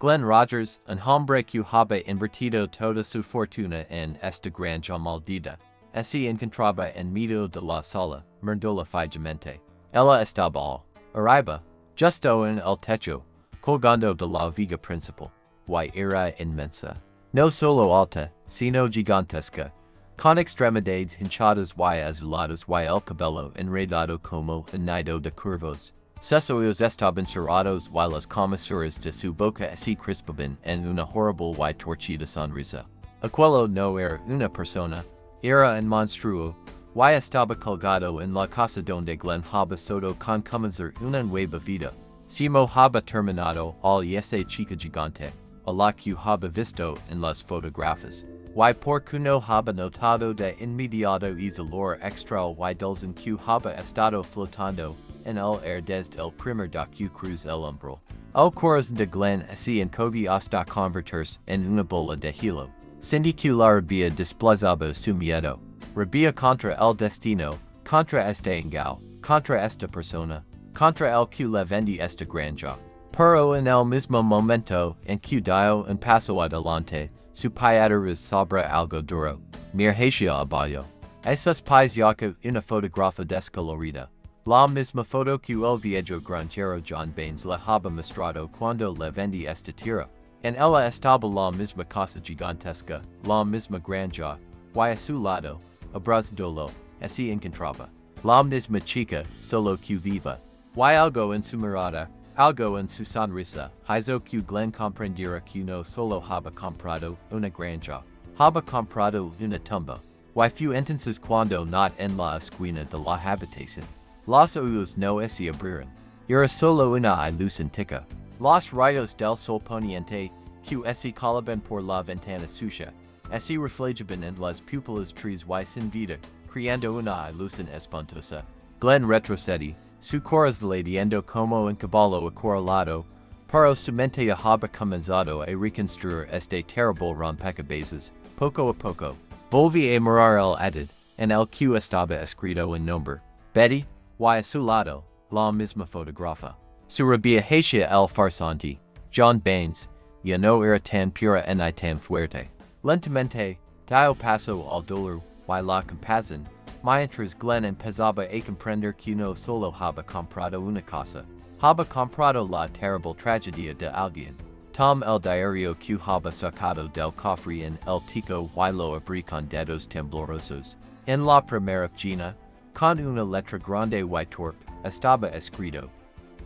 Glenn Rogers, un hombre que había invertido toda su fortuna en esta granja maldita. Se encontraba en medio de la sala, mirándola fijamente. Ella estaba arriba, justo en el techo, colgando de la viga principal. Y era inmensa. No solo alta, sino gigantesca, con extremidades hinchadas y azuladas y el cabello enredado como un nido de cuervos. Sus ojos estaban cerrados y las comisuras de su boca se crispaban en una horrible y torcida sonrisa. Aquello no era una persona, era un monstruo, y estaba colgado en la casa donde Glenn había sodo con comenzar una nueva vida. Simo había terminado al esa chica gigante, a la que había visto en las fotografías. Y porque no había notado de inmediato el olor extra y dulce que había estado flotando en el air desde el primer día que cruzó el umbral. El corazón de Glenn se encogió hasta convertirse en una bola de hielo. Sentí que la rabia desplazaba su miedo. Rabia contra el destino, contra este engao, contra esta persona, contra el que le vendí esta granja. Pero en el mismo momento en que dio un paso adelante, su piedra sobre algo duro. Mirhacia abajo. Esos pies yaco una fotógrafa descolorida. La misma foto que el viejo granjero John Baines le había mostrado cuando le vendí esta tierra. En ella estaba la misma casa gigantesca, la misma granja, y a su lado, abrazadolo, se encontraba la misma chica, solo que viva. Y algo en su mirada, algo en su sonrisa, hizo que Glenn comprendiera que no solo había comprado una granja, había comprado una tumba. Y fue entonces cuando not en la esquina de la habitación. Los ojos no se abrieron. Era solo una ilusión tica. Los rayos del sol poniente, que se colaban por la ventana sucia, se reflejaban en las pupilas tres y sin vida, creando una ilusión espantosa. Glenn retrocedió, su corazón latiendo como un caballo acorralado, pero su mente había comenzado a reconstruir este terrible rompecabezas, poco a poco. Volví a mirar el edad, en el que estaba escrito en nombre. Betty, y a su lado, la misma fotógrafa. Su rabia hacia el farsante, John Baines, ya no era tan pura ni tan fuerte. Lentamente, dio paso al dolor y la compasión, mientras Glenn empezaba a comprender que no solo había comprado una casa, había comprado la terrible tragedia de alguien. Tom el diario que había sacado del cofre en el tico y lo abrí con dedos temblorosos. En la primera página, con una letra grande y torpe, estaba escrito: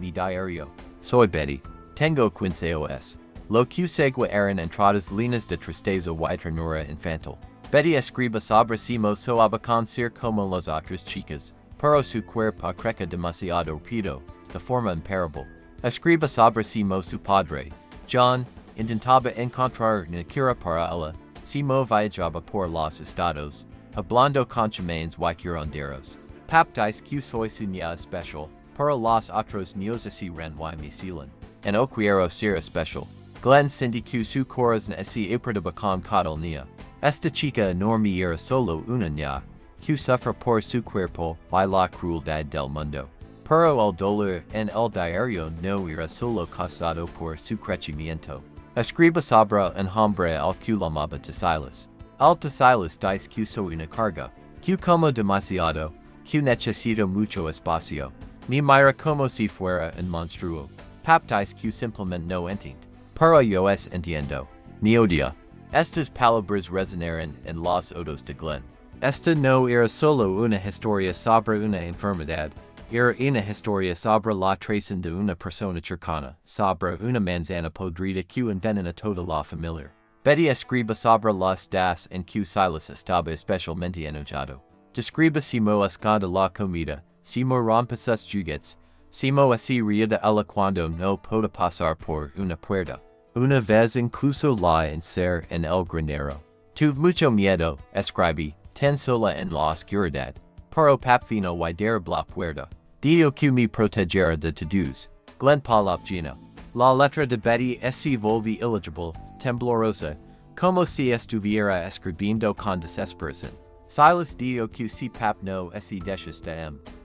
Mi diario. Soy Betty. Tengo 15 años. Lo que segue eran entradas líneas de tristeza y ternura infantil. Betty escribe sobre sí mozo con ser como las otras chicas, pero su cuerpo crece demasiado rápido, de forma imparable. Escribe sobre sí su padre. John intentaba encontrar una cura para ella, Simo viajaba por los estados, hablando con chamanes y curanderos. Pap dice que soy su niña especial, para los otros niños se ren y me silen. En no quiero ser especial. Glenn sentí que su corazón se apretaba con cada niña. Esta chica enorme era solo una niña, que sufre por su cuerpo y la crueldad del mundo. Pero el dolor en el diario no era solo causado por su crecimiento. Escribe sobre un hombre al que llamaba Silas. El Silas dice que soy una carga, que como demasiado, que necesito mucho espacio. Me mira como si fuera un monstruo. Pap dice que simplemente no entiende. Pero yo entiendo. Me odia. Estas palabras resonaron en los oídos de Glenn. Esta no era solo una historia sobre una enfermedad. Era una historia sobre la traición de una persona cercana, sobre una manzana podrida que envenena toda la familia. Betty escribe sobre las das en que Silas estaba especialmente enojado. Describe Simo esconde la comida, Simo rompe sus juguetes, Simo se ríe de ella cuando no puede pasar por una puerta. Una vez incluso la encerró en el granero. Tuve mucho miedo, escribe, tan sola en la oscuridad. Pero pap vino y derribó la puerta. Dio que me protegera de todos. Glenn Palopgino. La letra de Betty se volvió illegible, temblorosa, como si estuviera escribiendo con desesperación. Silas dio que si pap no se desiste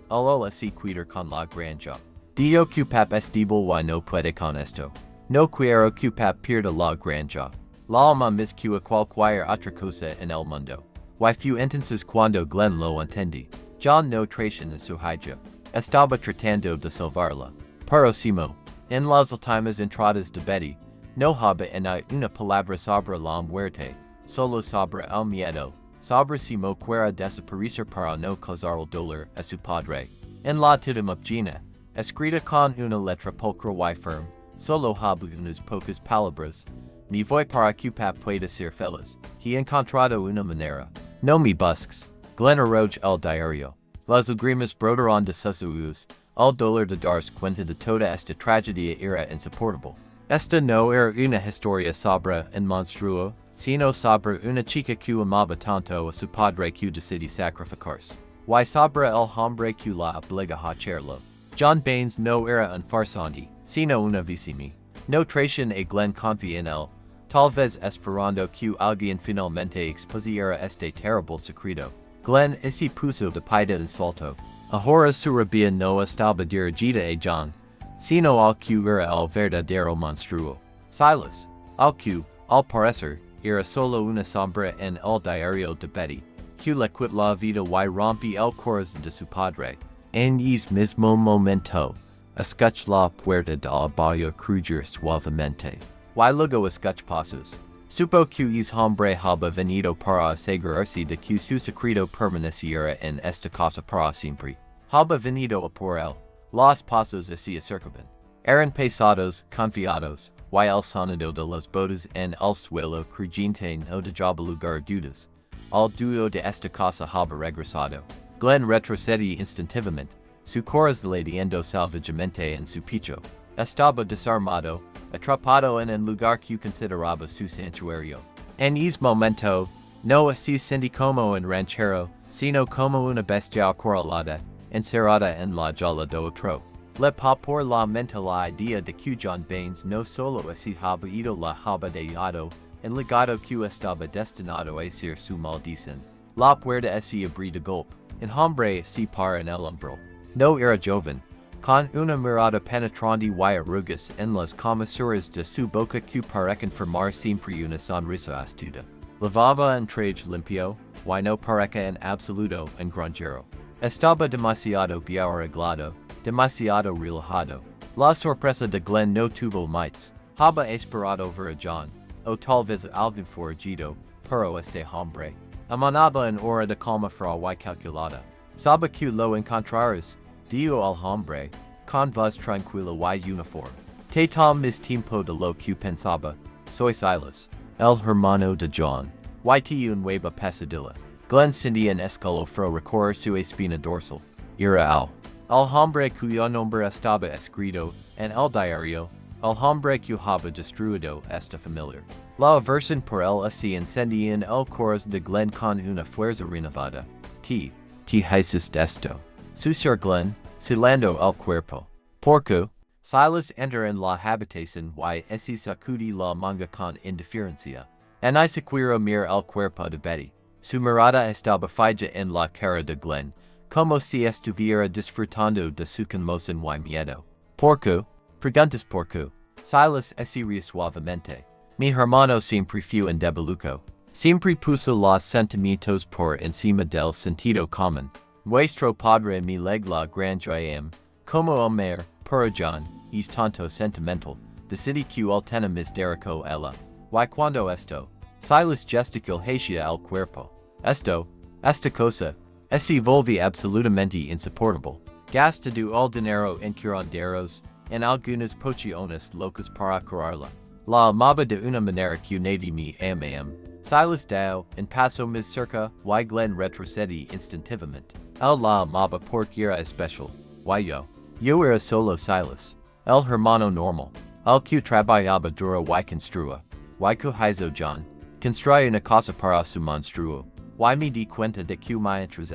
el se cuidar con la granja. Dio que pap es débil y no puede con esto. No quiero cupap pierda la granja. La alma mis que cualquier otra cosa en el mundo. Y few entonces cuando Glenn lo entendí. John no tración en su hija. Estaba tratando de salvarla. Próximo. En las últimas entradas de Betty. No haba en una palabra sobre la muerte. Solo sobre el miedo. Sobre si mo quiera desaparecer para no causar el dolor a su padre. En la tudimopgina. Escrita con una letra pulcra y firme. Solo haba unas pocas palabras. Mi voy para cupap puede ser feliz. He encontrado una manera. No me busques. Glen arroja el diario. Las lágrimas brotaron de sus ojos. El dolor de darse cuenta de toda esta tragedia era insoportable. Esta no era una historia sobre un monstruo, sino sobre una chica que amaba tanto a su padre que decidió sacrificarse. Y sobre el hombre que la obliga a hacerlo. John Baines no era un farsante, sino una víctima. No traicion a Glen confía en él. Tal vez esperando que alguien finalmente expusiera este terrible secreto. Glen se puso de pie en salto. Ahora su rabia no estaba dirigida a John, sino al que era el verdadero monstruo. Silas, al que, al parecer, era solo una sombra en el diario de Betty, que le quitó la vida y rompió el corazón de su padre. En ese mismo momento, escuchó la puerta del barrio crujir suavemente. Y luego escuchó pasos. Supo que ese hombre había venido para asegurarse de que su secreto permaneciera en esta casa para siempre. Había venido a por él. Los pasos se acercaban. Eran pesados, confiados, y el sonido de las botas en el suelo crujiente no dejaba lugar a dudas. El dueño de esta casa había regresado. Glen retrocedió instintivamente, su corazón latiendo salvajemente en su pecho. Estaba desarmado, atrapado en un lugar que consideraba su santuario. En ese momento, no se sentía como un ranchero, sino como una bestia acorralada, encerrada en la jaula de otro. Le pa por la mente la idea de que John Baines no solo se había ido la había dejado, en legado que estaba destinado a ser su maldición. La puerta se abrió de golpe. Un hombre se para en el umbral. No era joven. Con una mirada penetrante y arrugas en las comisuras de su boca que parecen formar siempre una sonrisa astuta. Lavaba un traje limpio, y no parecía en absoluto un granjero. Estaba demasiado bien arreglado, demasiado relajado. La sorpresa de Glen no tuvo mites. Había esperado ver a John, o tal vez a alguien forajido, pero este hombre. Amanaba en hora de calma fría y calculada. Sabe que lo encontrares, dijo al hombre, con voz tranquila y uniforme. Te tom mis tiempo de lo que pensaba. Soy Silas, el hermano de John. Y te un nueva pesadilla. Glen sentía en escalofrío recorrer su espina dorsal. Era el hombre cuyo nombre estaba escrito en el diario, el hombre que había destruido esta familia. La aversión por él se encendía en el corazón de Glen con una fuerza renovada. Te dices esto. Susur Glen, silando el cuerpo. Porco, Silas entra en la habitación y se sacudi la manga con indiferencia. En ese quiero mirar el cuerpo de Betty. Su mirada estaba fija en la cara de Glen, como si estuviera disfrutando de su conmoción y miedo. Porco, preguntas porco. Silas se ríe suavemente. Mi hermano siempre fue un debiluco. Siempre puso los sentimientos por encima del sentido común. Nuestro padre me legla granja como el mayor, pero John, es tanto sentimental, decidí que él tenía mis derico ella. Y cuando esto, Silas gesticuló hacia el cuerpo. Esta cosa, se volvió absolutamente insoportable. Gastó el dinero en curanderos, en algunas pociones locas para curarla. La amaba de una manera que nadie me ama. Silas dao, en paso mis cerca, y Glen retrocedió instintivamente. Él la amaba porque era especial. Y yo era solo Silas, el hermano normal, el que trabajaba duro y construía. Y hizo John, construye una casa para su monstruo. Y me di cuenta de que mientras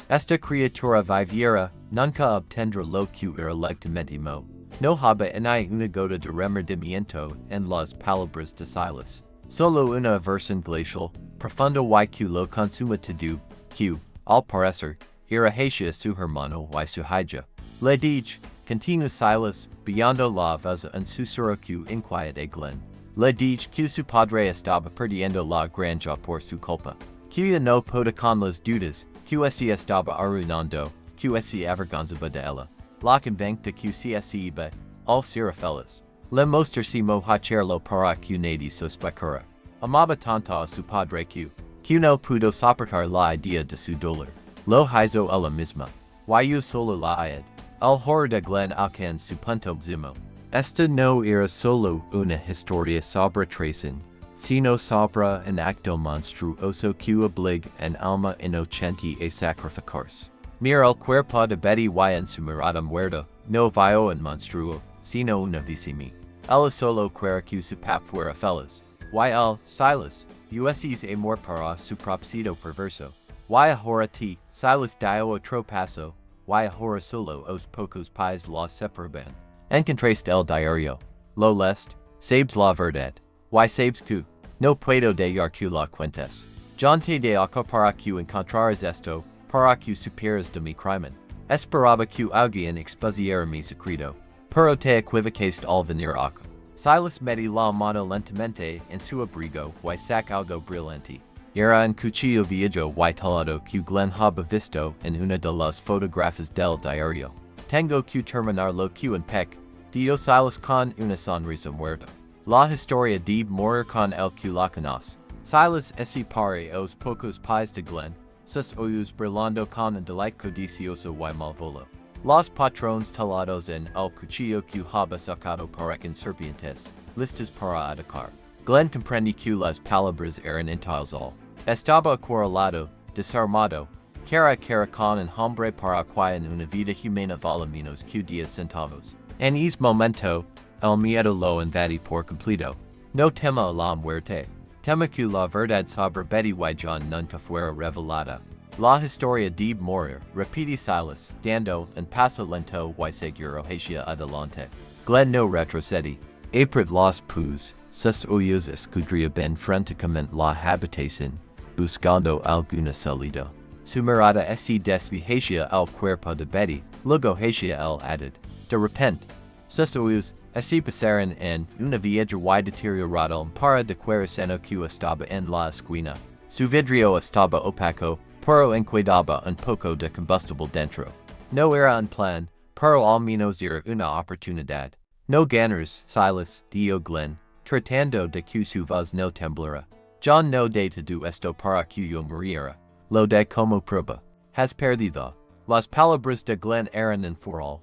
esta criatura viviera, nunca obtendrá lo que era legítimamente. No había en ella una gota de remordimiento en las palabras de Silas. Solo una aversión glacial, profunda y que lo consuma todo, que, al parecer, era hacia su hermano y su hija. Le dije, Continue Silas, beyond la vez en susuro que inquiet e Glen. Le dije que su padre estaba perdiendo la granja por su culpa. Que no poda con las dudas, que se estaba arruinando, que se avergonzaba de ella. La conventa que se iba, al ser feliz. Le mostrar si hacerlo para que nadie sospechara. Amaba tanto a su padre que no pudo soportar la idea de su dolor. Lo hizo ella misma. Y solo la ayed. El horror de Glen alcanzó su punto zimo. Esta no era solo una historia sobre traición, sino sobre un acto monstruoso que obliga an alma inocente a sacrificarse. Mira el cuerpo de Betty y en su mirada muerta, no vio un monstruo, sino una víctima. Ella solo quería que su pap fuera feliz. Y el, Silas, uses amor para su propósito perverso. Y ahora ti, Silas dio otro paso, y ahora solo os pocos pies la separaban. Encontraste el diario. Lo lest, sabes la verdad. Y sabes que, no puedo dar que la cuentes. John te dejo para que encontraras esto, para que supieras de mi crimen. Esperaba que alguien expusiera mi secreto. Pero te equivocaste al venir acá. Silas meti la mano lentamente en su abrigo y sacó algo brillante. Era un cuchillo viejo y talado que Glen había visto en una de las fotografías del diario. Tengo que terminar lo que empecé, dio Silas con una sonrisa muerta. La historia de morir con el que la conoce. Silas ese pare os pocos pies de Glen, sus ojos brillando con un delight codicioso y malvolo. Los patrones talados en el cuchillo que había sacado parecen serpientes, listas para atacar. Glen comprendí que las palabras eran intalzal. Estaba acorralado, desarmado, cara con un hombre para que en una vida humana vale menos que 10 centavos. En ese momento, el miedo lo invadí por completo. No tema la muerte. Tema que la verdad sobre Betty y John nunca fuera revelada. La historia de morir, repite Silas, dando un paso lento y seguro hacia adelante. Glen no retrocedí. Apret los pus, sus ojos escudriaban franticamente la habitación, buscando alguna salida. Su mirada se desvió al cuerpo de Betty, luego hacia el added. De repente, sus ojos se pasaron en una vieja y deteriorada lámpara de queroseno que estaba en la esquina. Su vidrio estaba opaco, pero enquedaba un poco de combustible dentro. No era un plan, pero al menos era una oportunidad. No ganas, Silas, dio Glen, tratando de que su voz no temblara. John no de todo esto para que yo muriera. Lo de como prueba. Has perdido. Las palabras de Glen eran en foral,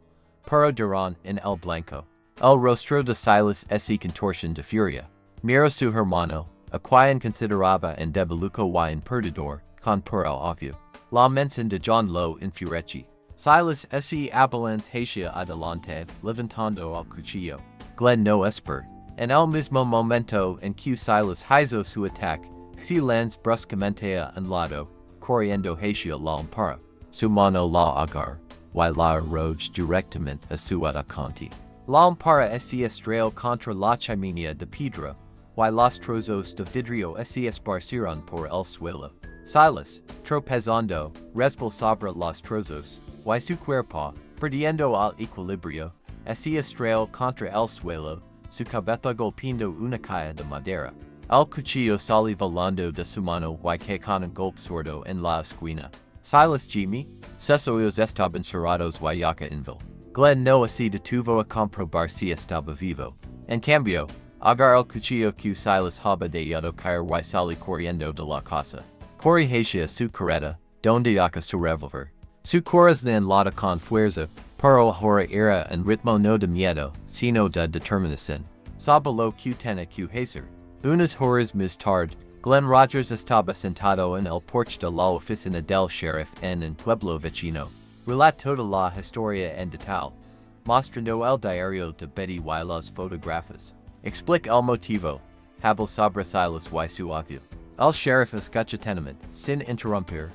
pero duran en el blanco. El rostro de Silas se contorsión de furia. Miró su hermano, a quien consideraba en debiluco y en perdedor, con puro obvio. La mención de John lo enfurecí. Silas se abalance hacia adelante, levantando el cuchillo. Glen no esper. En el mismo momento en que Silas hizo su ataque, se lanzó bruscamente a un lado, corriendo hacia la lámpara. Su mano la agarró, y la arrojó directamente a su atacante. La lámpara se estrelló contra la chimenea de piedra, y los trozos de vidrio se esparcieron por el suelo. Silas, tropezando, resbaló sobre los trozos, y su cuerpo, perdiendo el equilibrio, se estrelló contra el suelo, su cabeza golpeando una caja de madera. El cuchillo salió volando de su mano y que con un golpe sordo en la esquina. Silas gime, sus ojos estaban cerrados y yaca invil. Glen no se detuvo a comprobar si estaba vivo. En cambio, agarró el cuchillo que Silas había dejado caer y salió corriendo de la casa. Corre hacia su carreta, donde yaca su revólver. Su corazón enlata con fuerza, pero ahora era un ritmo no de miedo, sino de determinación. Sabe lo que tenía que hacer. Unas horas más tarde, Glen Rogers estaba sentado en el porche de la oficina del sheriff en un pueblo vecino. Relató toda la historia en detalle, mostrando el diario de Betty y las fotografías. Explica el motivo, habló sobre Silas y su odio. El sheriff escucha atentamente, sin interrumpir,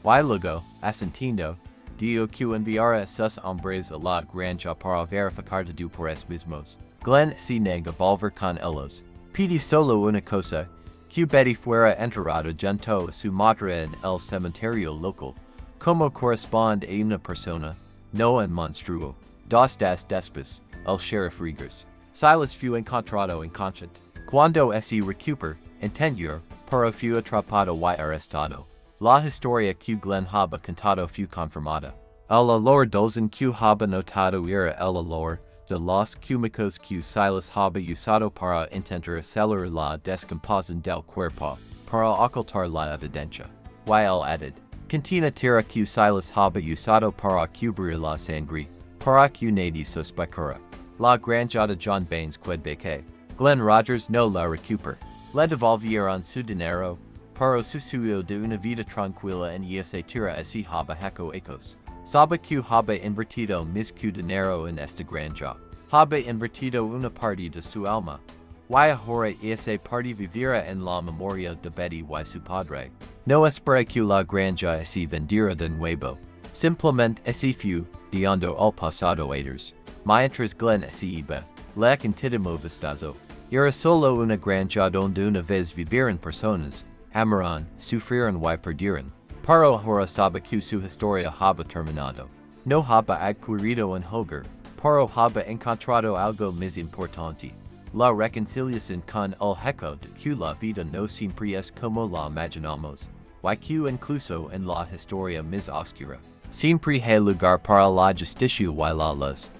y luego, asentiendo, dijo que enviara a sus hombres a la granja para verificar todo por es mismos. Glen se negó a volver con ellos. Pide solo una cosa, que Betty fuera enterrada junto a su madre en el cementerio local, como corresponde a una persona, no un monstruo. das después, el sheriff Regers. Silas fue encontrado inconsciente. Cuando se recuper, entendió, pero fue atrapado y arrestado. La historia que Glenn haba contado fue confirmada. El olor dulce que haba notado era el olor de los químicos que Silas haba usado para intentar acelerar la descomposición del cuerpo, para ocultar la evidencia. Y él added, cantina tierra que Silas haba usado para cubrir la sangre, para que nadie sospecara. La granjada John Baines quedbeque. Glenn Rogers no la recuper. Le devolvieron su dinero, pero susuyo de una vida tranquila en esa tierra ese haba hecho ecos. Sabe que haba invertido mis que dinero en esta granja. Haba invertido una parte de su alma. Y ahora esa parte vivirá en la memoria de Betty y su padre. No espera que la granja se vendiera de nuevo. Simplemente ese fue, diando al pasado haters. Mientras Glenn se iba, la continuó vistazo. Era solo una granja donde una vez vivieron personas, amaron, sufrieron y perdieron. Pero ahora sabe que su historia haba terminado. No haba adquirido en hogar, pero haba encontrado algo más importante. La reconciliación con el hecho de que la vida no siempre es como la imaginamos, y que incluso en la historia más oscura, siempre hay lugar para la justicia y la luz.